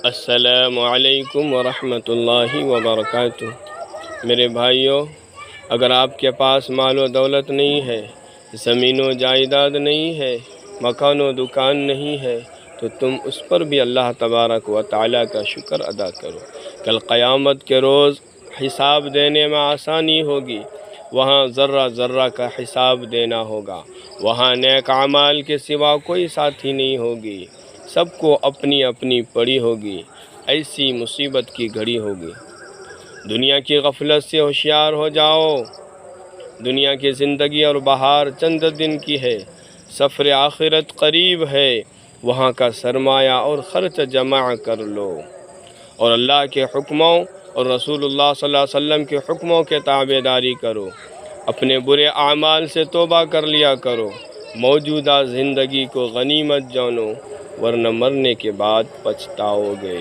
السلام علیکم ورحمتہ اللہ وبرکاتہ۔ میرے بھائیوں، اگر آپ کے پاس مال و دولت نہیں ہے، زمین و جائیداد نہیں ہے، مکان و دکان نہیں ہے، تو تم اس پر بھی اللہ تبارک و تعالیٰ کا شکر ادا کرو۔ کل قیامت کے روز حساب دینے میں آسانی ہوگی، وہاں ذرہ ذرہ کا حساب دینا ہوگا، وہاں نیک اعمال کے سوا کوئی ساتھی نہیں ہوگی، سب کو اپنی اپنی پڑی ہوگی، ایسی مصیبت کی گھڑی ہوگی۔ دنیا کی غفلت سے ہوشیار ہو جاؤ۔ دنیا کی زندگی اور بہار چند دن کی ہے، سفر آخرت قریب ہے، وہاں کا سرمایہ اور خرچ جمع کر لو، اور اللہ کے حکموں اور رسول اللہ صلی اللہ علیہ وسلم کے حکموں کے تابع داری کرو، اپنے برے اعمال سے توبہ کر لیا کرو، موجودہ زندگی کو غنیمت جانو، ورنہ مرنے کے بعد پچھتاؤ گے۔